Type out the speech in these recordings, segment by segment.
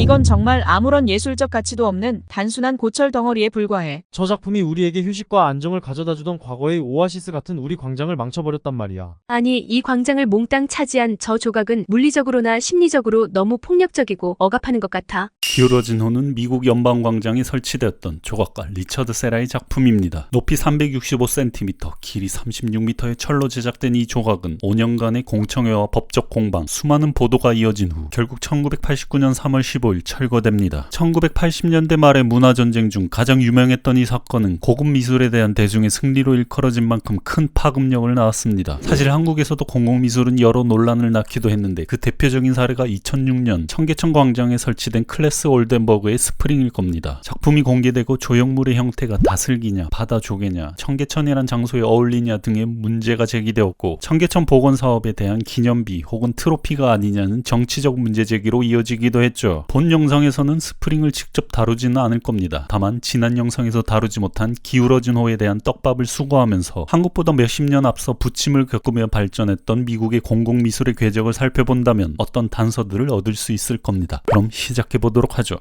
이건 정말 아무런 예술적 가치도 없는 단순한 고철 덩어리에 불과해. 저 작품이 우리에게 휴식과 안정을 가져다주던 과거의 오아시스 같은 우리 광장을 망쳐버렸단 말이야. 아니, 이 광장을 몽땅 차지한 저 조각은 물리적으로나 심리적으로 너무 폭력적이고 억압하는 것 같아. 기울어진 호는 미국 연방광장에 설치되었던 조각가 리처드 세라의 작품입니다. 높이 365cm, 길이 36m의 철로 제작된 이 조각은 5년간의 공청회와 법적 공방, 수많은 보도가 이어진 후 결국 1989년 3월 15일 철거됩니다. 1980년대 말의 문화전쟁 중 가장 유명했던 이 사건은 고급 미술에 대한 대중의 승리로 일컬어진 만큼 큰 파급력을 낳았습니다. 사실 한국에서도 공공미술은 여러 논란을 낳기도 했는데 그 대표적인 사례가 2006년 청계천 광장에 설치된 클래스 올덴버그의 스프링일 겁니다. 작품이 공개되고 조형물의 형태가 다슬기냐 바다조개냐 청계천이란 장소에 어울리냐 등의 문제가 제기되었고 청계천 복원 사업에 대한 기념비 혹은 트로피가 아니냐는 정치적 문제 제기로 이어지기도 했죠. 본 영상에서는 스프링을 직접 다루지는 않을 겁니다. 다만 지난 영상에서 다루지 못한 기울어진 호에 대한 떡밥을 수거하면서 한국보다 몇십 년 앞서 부침을 겪으며 발전했던 미국의 공공미술의 궤적을 살펴본다면 어떤 단서들을 얻을 수 있을 겁니다. 그럼 시작해보도록 하죠.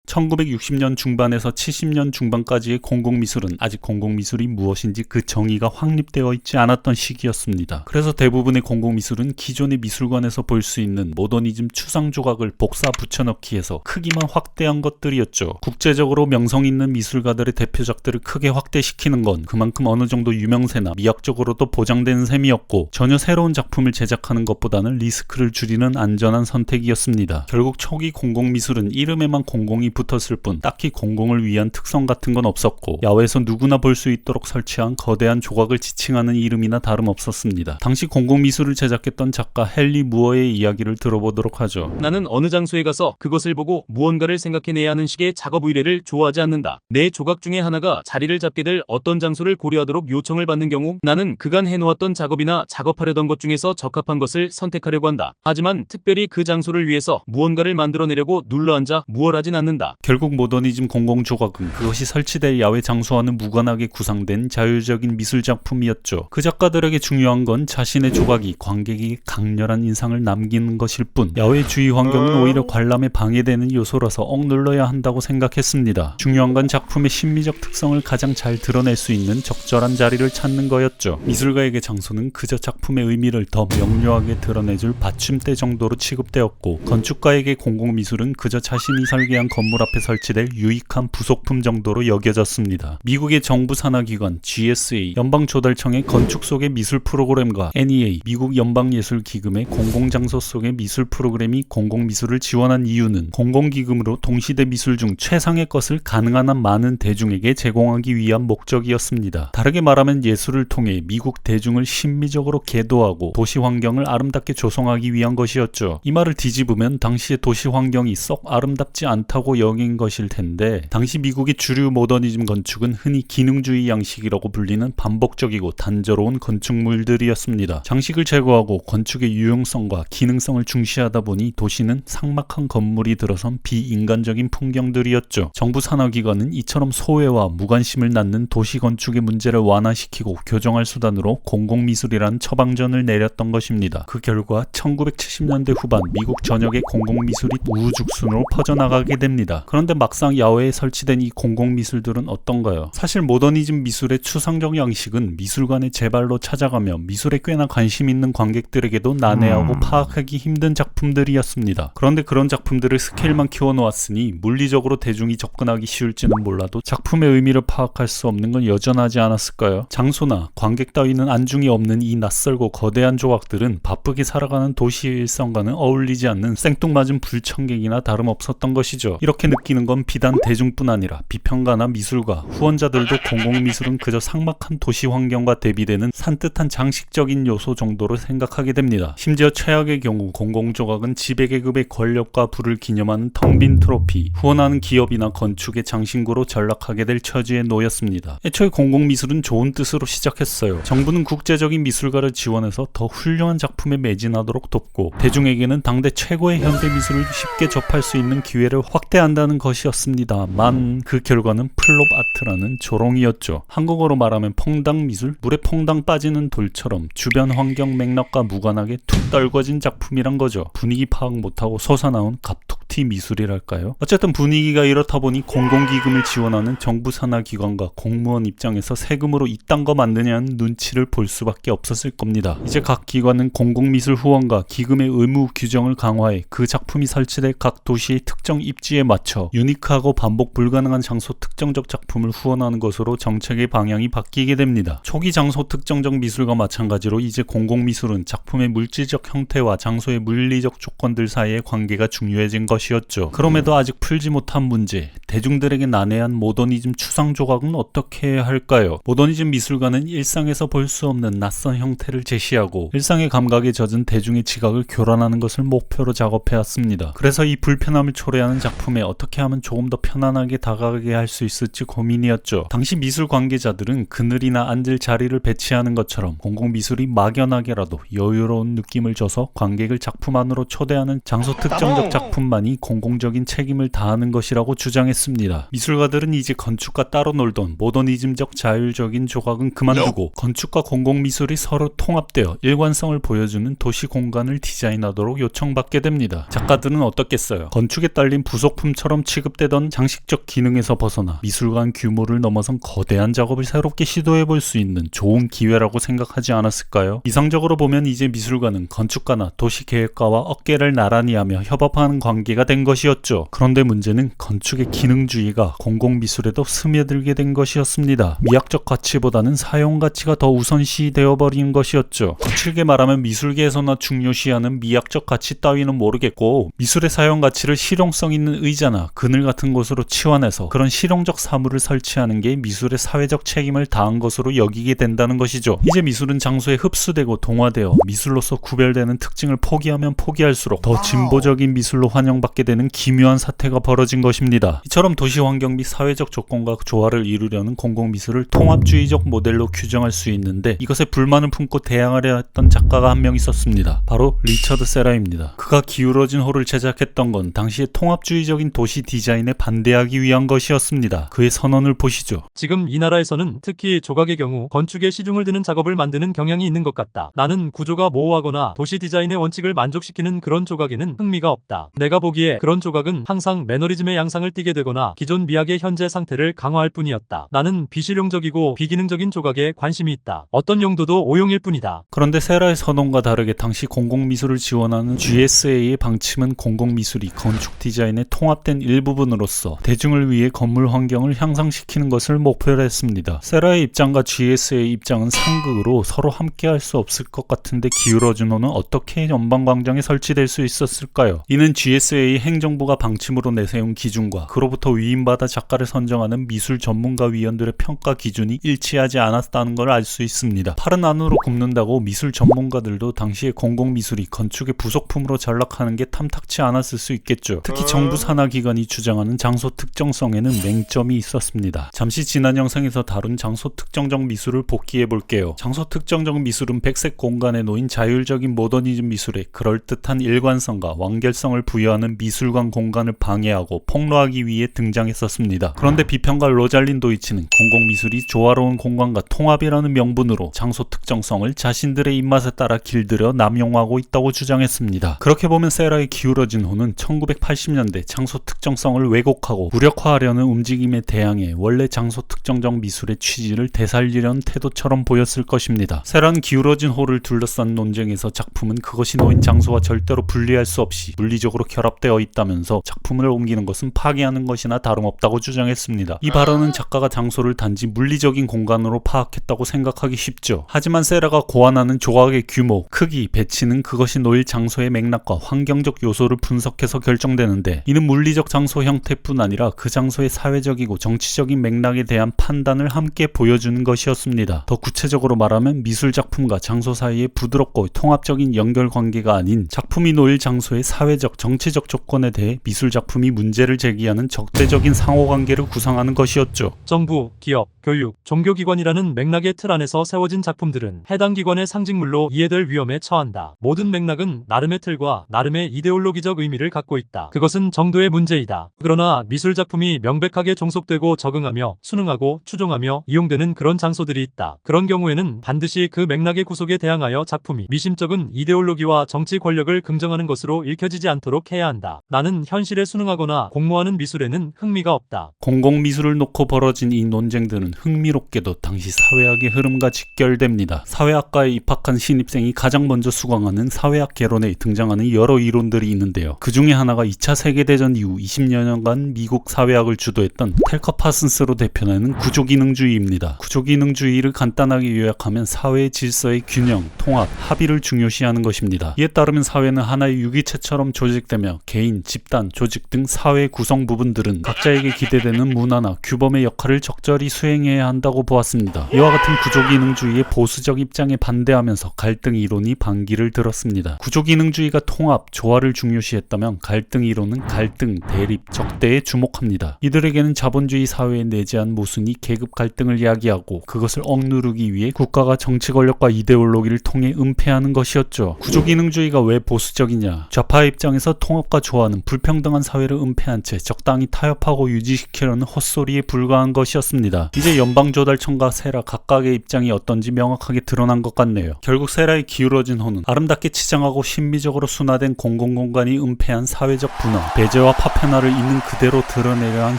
1960년 중반에서 70년 중반까지의 공공미술은 아직 공공미술이 무엇인지 그 정의가 확립되어 있지 않았던 시기였습니다. 그래서 대부분의 공공미술은 기존의 미술관에서 볼 수 있는 모더니즘 추상 조각을 복사 붙여넣기 해서 크기만 확대한 것들이었죠. 국제적으로 명성 있는 미술가들의 대표작들을 크게 확대시키는 건 그만큼 어느 정도 유명세나 미학적으로도 보장된 셈이었고 전혀 새로운 작품을 제작하는 것보다는 리스크를 줄이는 안전한 선택이었습니다. 결국 초기 공공미술은 이름에만 공공이 붙었을 뿐 딱히 공공을 위한 특성 같은 건 없었고 야외에서 누구나 볼 수 있도록 설치한 거대한 조각을 지칭하는 이름이나 다름없었습니다. 당시 공공미술을 제작했던 작가 헨리 무어의 이야기를 들어보도록 하죠. 나는 어느 장소에 가서 그것을 보고 무언가를 생각해내야 하는 식의 작업 의뢰를 좋아하지 않는다. 내 조각 중에 하나가 자리를 잡게 될 어떤 장소를 고려하도록 요청을 받는 경우 나는 그간 해놓았던 작업이나 작업하려던 것 중에서 적합한 것을 선택하려고 한다. 하지만 특별히 그 장소를 위해서 무언가를 만들어내려고 눌러앉아 무얼하진 않는다. 결국 모더니즘 공공조각은 그것이 설치될 야외 장소와는 무관하게 구상된 자율적인 미술작품이었죠. 그 작가들에게 중요한 건 자신의 조각이 관객에게 강렬한 인상을 남기는 것일 뿐 야외 주위 환경은 오히려 관람에 방해되는 요소라서 억눌러야 한다고 생각했습니다. 중요한 건 작품의 심미적 특성을 가장 잘 드러낼 수 있는 적절한 자리를 찾는 거였죠. 미술가에게 장소는 그저 작품의 의미를 더 명료하게 드러내줄 받침대 정도로 취급되었고 건축가에게 공공미술은 그저 자신이 설계한 건물 앞에 설치될 유익한 부속품 정도로 여겨졌습니다. 미국의 정부 산하기관 GSA 연방조달청의 건축 속의 미술 프로그램과 NEA 미국 연방예술기금의 공공장소 속의 미술 프로그램이 공공미술을 지원한 이유는 공공기금으로 동시대 미술 중 최상의 것을 가능한 한 많은 대중에게 제공하기 위한 목적이었습니다. 다르게 말하면 예술을 통해 미국 대중을 심미적으로 계도하고 도시 환경을 아름답게 조성하기 위한 것이었죠. 이 말을 뒤집으면 당시의 도시 환경이 썩 아름답지 않다고 여긴 것일 텐데 당시 미국의 주류 모더니즘 건축은 흔히 기능주의 양식이라고 불리는 반복적이고 단조로운 건축물들이었습니다. 장식을 제거하고 건축의 유용성과 기능성을 중시하다 보니 도시는 삭막한 건물이 들어선 비인간적인 풍경들이었죠. 정부 산하기관은 이처럼 소외와 무관심을 낳는 도시건축의 문제를 완화시키고 교정할 수단으로 공공미술이라는 처방전을 내렸던 것입니다. 그 결과 1970년대 후반 미국 전역의 공공미술이 우후죽순으로 퍼져나가게 됩니다. 그런데 막상 야외에 설치된 이 공공미술들은 어떤가요? 사실 모더니즘 미술의 추상적 양식은 미술관의 제발로 찾아가며 미술에 꽤나 관심 있는 관객들에게도 난해하고 파악하기 힘든 작품들이었습니다. 그런데 그런 작품들을 스케일만 키워놓았으니 물리적으로 대중이 접근하기 쉬울지는 몰라도 작품의 의미를 파악할 수 없는 건 여전하지 않았을까요? 장소나 관객 따위는 안중이 없는 이 낯설고 거대한 조각들은 바쁘게 살아가는 도시의 일상과는 어울리지 않는 생뚱맞은 불청객이나 다름없었던 것이죠. 이렇게 느끼는 건 비단 대중뿐 아니라 비평가나 미술가, 후원자들도 공공미술은 그저 삭막한 도시 환경과 대비되는 산뜻한 장식적인 요소 정도로 생각하게 됩니다. 심지어 최악의 경우 공공조각은 지배계급의 권력과 부를 기념하는 텅 빈 트로피, 후원하는 기업이나 건축의 장신구로 전락하게 될 처지에 놓였습니다. 애초에 공공미술은 좋은 뜻으로 시작했어요. 정부는 국제적인 미술가를 지원해서 더 훌륭한 작품에 매진하도록 돕고 대중에게는 당대 최고의 현대미술을 쉽게 접할 수 있는 기회를 확대하는 한다는 것이었습니다만 그 결과는 플롭 아트라는 조롱이었죠. 한국어로 말하면 퐁당 미술, 물에 퐁당 빠지는 돌처럼 주변 환경 맥락과 무관하게 툭 떨궈진 작품이란 거죠. 분위기 파악 못하고 솟아나온 갑툭튀 미술이랄까요? 어쨌든 분위기가 이렇다 보니 공공기금을 지원하는 정부 산하 기관과 공무원 입장에서 세금으로 이딴 거 만드냐는 눈치를 볼 수밖에 없었을 겁니다. 이제 각 기관은 공공미술 후원과 기금의 의무 규정을 강화해 그 작품이 설치될 각 도시의 특정 입지에 맞춰 유니크하고 반복 불가능한 장소 특정적 작품을 후원하는 것으로 정책의 방향이 바뀌게 됩니다. 초기 장소 특정적 미술과 마찬가지로 이제 공공미술은 작품의 물질적 형태와 장소의 물리적 조건들 사이의 관계가 중요해진 것이었죠. 그럼에도 아직 풀지 못한 문제, 대중들에게 난해한 모더니즘 추상 조각은 어떻게 해야 할까요? 모더니즘 미술가는 일상에서 볼 수 없는 낯선 형태를 제시하고 일상의 감각에 젖은 대중의 지각을 교란하는 것을 목표로 작업해왔습니다. 그래서 이 불편함을 초래하는 작품에 어떻게 하면 조금 더 편안하게 다가가게 할 수 있을지 고민이었죠. 당시 미술 관계자들은 그늘이나 앉을 자리를 배치하는 것처럼 공공미술이 막연하게라도 여유로운 느낌을 줘서 관객을 작품 안으로 초대하는 장소 특정적 작품만이 공공적인 책임을 다하는 것이라고 주장했습니다. 미술가들은 이제 건축과 따로 놀던 모더니즘적 자율적인 조각은 그만두고 건축과 공공미술이 서로 통합되어 일관성을 보여주는 도시 공간을 디자인하도록 요청받게 됩니다. 작가들은 어떻겠어요? 건축에 딸린 부속품처럼 취급되던 장식적 기능에서 벗어나 미술관 규모를 넘어선 거대한 작업을 새롭게 시도해볼 수 있는 좋은 기회라고 생각하지 않았을까요? 이상적으로 보면 이제 미술관은 건축가나 도시계획가와 어깨를 나란히 하며 협업하는 관계가 된 것이었죠. 그런데 문제는 건축의 기능주의가 공공미술에도 스며들게 된 것이었습니다. 미학적 가치보다는 사용가치가 더 우선시 되어버린 것이었죠. 거칠게 말하면 미술계에서나 중요시하는 미학적 가치 따위는 모르겠고 미술의 사용가치를 실용성 있는 의자나 그늘 같은 곳으로 치환해서 그런 실용적 사물을 설치하는 게 미술의 사회적 책임을 다한 것으로 여기게 된다는 것이죠. 이제 미술은 장소에 흡수되고 동화되어 미술로서 구별되는 특징을 포기하면 포기할수록 더 진보적인 미술로 환영받게 되는 기묘한 사태가 벌어진 것입니다. 이처럼 도시 환경 및 사회적 조건과 조화를 이루려는 공공미술을 통합주의적 모델로 규정할 수 있는데 이것에 불만을 품고 대항하려 했던 작가가 한 명 있었습니다. 바로 리처드 세라입니다. 그가 기울어진 홀을 제작했던 건 당시의 통합주의적인 도시 디자인에 반대하기 위한 것이었습니다. 그의 선언을 보시죠. 지금 이 나라에서는 특히 조각의 경우 건축에 시중을 드는 작업을 만드는 경향이 있는 것 같다. 나는 구조가 모호하거나 도시 디자인의 원칙을 만족시키는 그런 조각에는 흥미가 없다. 내가 보기에 그런 조각은 항상 매너리즘의 양상을 띠게 되거나 기존 미학의 현재 상태를 강화할 뿐이었다. 나는 비실용적이고 비기능적인 조각에 관심이 있다. 어떤 용도도 오용일 뿐이다. 그런데 세라의 선언과 다르게 당시 공공미술을 지원하는 GSA의 방침은 공공미술이 건축 디자인의 통합된 일부분으로서 대중을 위해 건물 환경을 향상시키는 것을 목표로 했습니다. 세라의 입장과 GSA의 입장은 상극으로 서로 함께할 수 없을 것 같은데 기울어준호는 어떻게 연방광장에 설치될 수 있었을까요? 이는 GSA 행정부가 방침으로 내세운 기준과 그로부터 위임받아 작가를 선정하는 미술 전문가 위원들의 평가 기준이 일치하지 않았다는 걸 알 수 있습니다. 팔은 안으로 굽는다고 미술 전문가들도 당시에 공공미술이 건축의 부속품으로 전락하는 게 탐탁치 않았을 수 있겠죠. 특히 정부 산하기관이 주장하는 장소 특정성에는 맹점이 있었습니다. 잠시 지난 영상에서 다룬 장소 특정적 미술을 복기해 볼게요. 장소 특정적 미술은 백색 공간에 놓인 자율적인 모더니즘 미술에 그럴듯한 일관성과 완결성을 부여하는 미술관 공간을 방해하고 폭로하기 위해 등장했었습니다. 그런데 비평가 로잘린 도이치는 공공미술이 조화로운 공간과 통합이라는 명분으로 장소 특정성을 자신들의 입맛에 따라 길들여 남용하고 있다고 주장했습니다. 그렇게 보면 세라의 기울어진 호는 1980년대 장소 특정성을 왜곡하고 무력화하려는 움직임에 대항해 원래 장소 특정적 미술의 취지를 되살리려는 태도처럼 보였을 것입니다. 세라는 기울어진 호를 둘러싼 논쟁에서 작품은 그것이 놓인 장소와 절대로 분리할 수 없이 물리적으로 결합되어 있다면서 작품을 옮기는 것은 파괴하는 것이나 다름없다고 주장했습니다. 이 발언은 작가가 장소를 단지 물리적인 공간으로 파악했다고 생각하기 쉽죠. 하지만 세라가 고안하는 조각의 규모, 크기, 배치는 그것이 놓일 장소의 맥락과 환경적 요소를 분석해서 결정되는데 이는 물리적 장소 형태뿐 아니라 그 장소의 사회적이고 정치적인 맥락에 대한 판단을 함께 보여주는 것이었습니다. 더 구체적으로 말하면 미술 작품과 장소 사이의 부드럽고 통합적인 연결관계가 아닌 작품이 놓일 장소의 사회적, 정치적 조건에 대해 미술 작품이 문제를 제기하는 적대적인 상호관계를 구상하는 것이었죠. 정부, 기업, 교육, 종교기관이라는 맥락의 틀 안에서 세워진 작품들은 해당 기관의 상징물로 이해될 위험에 처한다. 모든 맥락은 나름의 틀과 나름의 이데올로기적 의미를 갖고 있다. 그것은 정도의 문제이다. 그러나 미술 작품이 명백하게 종속되고 적응하며 순응하고 추종하며 이용되는 그런 장소들이 있다. 그런 경우에는 반드시 그 맥락의 구속에 대항하여 작품이 미심쩍은 이데올로기와 정치 권력을 긍정하는 것으로 읽혀지지 않도록 해야 한다. 나는 현실에 순응하거나 공모하는 미술에는 흥미가 없다. 공공미술을 놓고 벌어진 이 논쟁들은 흥미롭게도 당시 사회학의 흐름과 직결됩니다. 사회학과에 입학한 신입생이 가장 먼저 수강하는 사회학 개론에 등장하는 여러 이론들이 있는데요. 그 중에 하나가 2차 세계대전 이후 20여년간 미국 사회학을 주도했던 텔커 파슨스로 대표되는 구조기능주의입니다. 구조기능주의를 간단하게 요약하면 사회의 질서의 균형, 통합, 합의를 중요시하는 것입니다. 이에 따르면 사회는 하나의 유기체처럼 조직되며 개인, 집단, 조직 등 사회 구성 부분들은 각자에게 기대되는 문화나 규범의 역할을 적절히 수행해야 한다고 보았습니다. 이와 같은 구조기능주의의 보수적 입장에 반대하면서 갈등 이론이 반기를 들었습니다. 구조기능주의가 통합, 조화를 중요시했다면 갈등 이론은 갈등, 대립, 적대에 주목합니다. 이들에게는 자본주의 사회에 내재한 모순이 계급 갈등을 야기하고 그것을 억누르기 위해 국가가 정치 권력과 이데올로기를 통해 은폐하는 것이었죠. 구조기능주의가 왜 보수적이냐? 좌파 입장에서 통합과 조화는 불평등한 사회를 은폐한 채 적당히 타협하고 유지시키려는 헛소리에 불과한 것이었습니다. 이제 연방조달청과 세라 각각의 입장이 어떤지 명확하게 드러난 것 같네요. 결국 세라의 기울어진 호는 아름답게 치장하고 신비적으로 순화된 공공공간이 은폐한 사회적 분화, 배제와 파편화를 있는 그대로 드러내려 한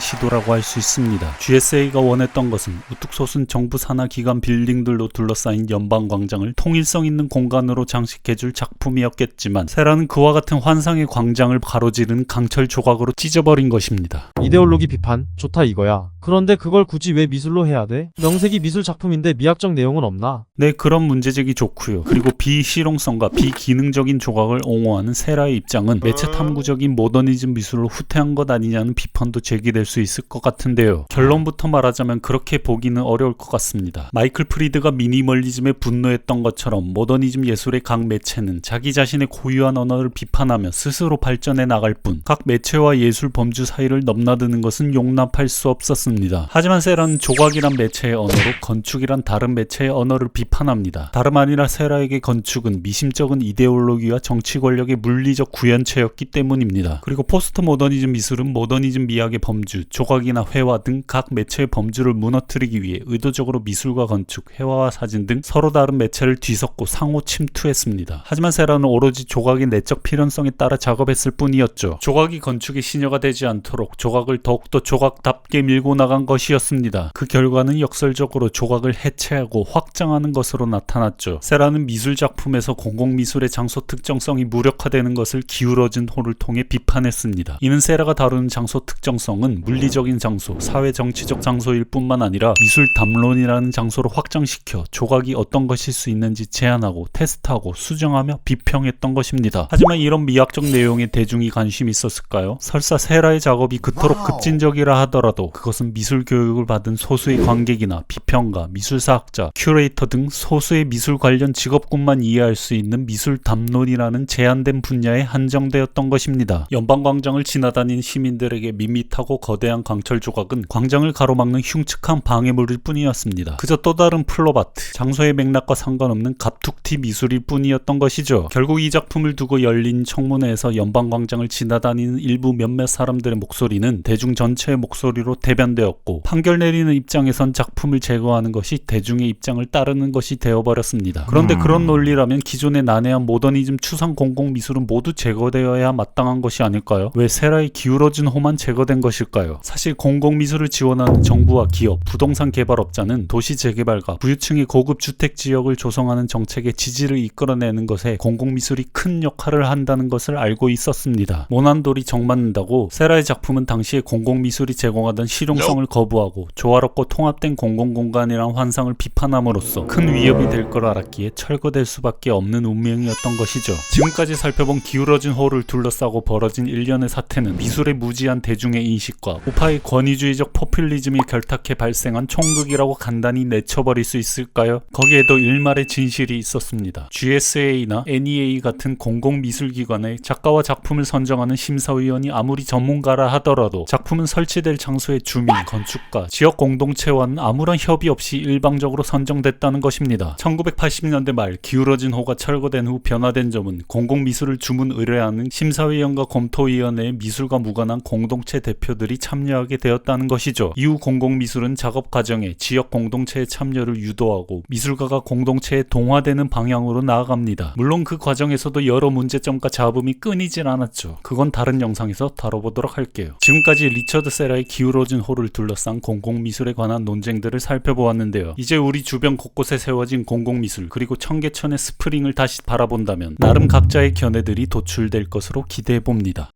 시도라고 할 수 있습니다. GSA가 원했던 것은 우뚝 솟은 정부 산하 기관 빌딩들로 둘러싸인 연방광장을 통일성 있는 공간으로 장식해줄 작품이었겠지만 세라는 그와 같은 환상의 광장을 가로지르는 강철 조각으로 찢어버린 것입니다. 이데올로기 비판 좋다 이거야. 그런데 그걸 굳이 왜 미술로 해야 돼? 명색이 미술 작품인데 미학적 내용은 없나? 네, 그런 문제제기 좋고요. 그리고 비실용성과 비기능적인 조각을 옹호하는 세라의 입장은 매체 탐구적인 모더니즘 미술로 후퇴한 것 아니냐는 비판도 제기될 수 있을 것 같은데요. 결론부터 말하자면 그렇게 보기는 어려울 것 같습니다. 마이클 프리드가 미니멀리즘에 분노했던 것처럼 모더니즘 예술의 각 매체는 자기 자신의 고유한 언어를 비판하며 스스로 발전해 나갈 뿐 각 매체와 예술 범주 사이를 넘나드는 것은 용납할 수 없었습니다. 하지만 세라는 조각이란 매체의 언어로 건축이란 다른 매체의 언어를 비판합니다. 다름 아니라 세라에게 건축은 미심쩍은 이데올로기와 정치 권력의 물리적 구현체였기 때문입니다. 그리고 포스트 모더니즘 미술은 모더니즘 미학의 범주, 조각이나 회화 등 각 매체의 범주를 무너뜨리기 위해 의도적으로 미술과 건축, 회화와 사진 등 서로 다른 매체를 뒤섞고 상호 침투했습니다. 하지만 세라는 오로지 조각의 내적 필연성에 따라 작업했을 뿐이었죠. 조각이 건축의 시녀가 되지 않도록 조각을 더욱더 조각답게 밀고 나간 것이었습니다. 그 결과는 역설적으로 조각을 해체하고 확장하는 것으로 나타났죠. 세라는 미술 작품에서 공공미술의 장소 특정성이 무력화되는 것을 기울어진 호를 통해 비판했습니다. 이는 세라가 다루는 장소 특정성은 물리적인 장소, 사회정치적 장소일 뿐만 아니라 미술 담론이라는 장소로 확장시켜 조각이 어떤 것일 수 있는지 제안하고 테스트하고 수정하며 비평했던 것입니다. 하지만 이런 미학적 내용에 대중이 관심이 있었을까요? 설사 세라의 작업이 그토록 급진적이라 하더라도 그것은 미술 교육을 받은 소수의 관객이나 비평가, 미술사학자, 큐레이터 등 소수의 미술 관련 직업군만 이해할 수 있는 미술 담론이라는 제한된 분야에 한정되었던 것입니다. 연방광장을 지나다닌 시민들에게 밋밋하고 거대한 강철 조각은 광장을 가로막는 흉측한 방해물일 뿐이었습니다. 그저 또 다른 플롭아트, 장소의 맥락과 상관없는 갑툭튀 미술일 뿐이었던 것이죠. 결국 이 작품을 두고 열린 청문회에서 연방광장을 지나다니는 일부 몇몇 사람들의 목소리는 대중 전체의 목소리로 대변되었고 판결 내리는 입장에선 작품을 제거하는 것이 대중의 입장을 따르는 것이 되어버렸습니다. 그런데 그런 논리라면 기존의 난해한 모더니즘 추상 공공미술은 모두 제거되어야 마땅한 것이 아닐까요? 왜 세라의 기울어진 호만 제거된 것일까요? 사실 공공미술을 지원하는 정부와 기업, 부동산 개발업자는 도시 재개발과 부유층의 고급 주택 지역을 조성하는 정책의 지지를 이끌어내는 것에 공공미술이 큰 역할을 한다는 것을 알고 있었습니다. 모난돌이 정맞는다고 세라의 작품은 당시에 공공미술이 제공하던 실용성을 거부하고 조화롭고 통합된 공공공간이란 환상을 비판함으로써 큰 위협이 될 걸 알았기에 철거될 수밖에 없는 운명이었던 것이죠. 지금까지 살펴본 기울어진 호를 둘러싸고 벌어진 일련의 사태는 미술의 무지한 대중의 인식과 우파의 권위주의적 포퓰리즘이 결탁해 발생한 총극이라고 간단히 내쳐버릴 수 있을까요? 거기에도 일말의 진실이 있었습니다. GSA나 NEA 같은 공공미술기관의 작가와 작품을 선정하는 심사위원이 아무리 전문가라 하더라도 작품은 설치될 장소의 주민, 건축가, 지역 공동체와는 아무런 협의 없이 일방적으로 선정됐다는 것입니다. 1980년대 말 기울어진 호가 철거된 후 변화된 점은 공공미술을 주문 의뢰하는 심사위원과 검토위원회의 미술과 무관한 공동체 대표들이 참여하게 되었다는 것이죠. 이후 공공미술은 작업 과정에 지역 공동체의 참여를 유도하고 미술가가 공동체에 동화되는 방향으로 나아갑니다. 물론 그 과정에서도 여러 문제점과 잡음이 끊이질 않았죠. 그건 다른 영상에서 다뤄보도록 할게요. 지금까지 리처드 세라의 기울어진 홀을 둘러싼 공공미술에 관한 논쟁들을 살펴보았는데요. 이제 우리 주변 곳곳에 세워진 공공미술 그리고 청계천의 스프링을 다시 바라본다면 나름 각자의 견해들이 도출될 것으로 기대해봅니다.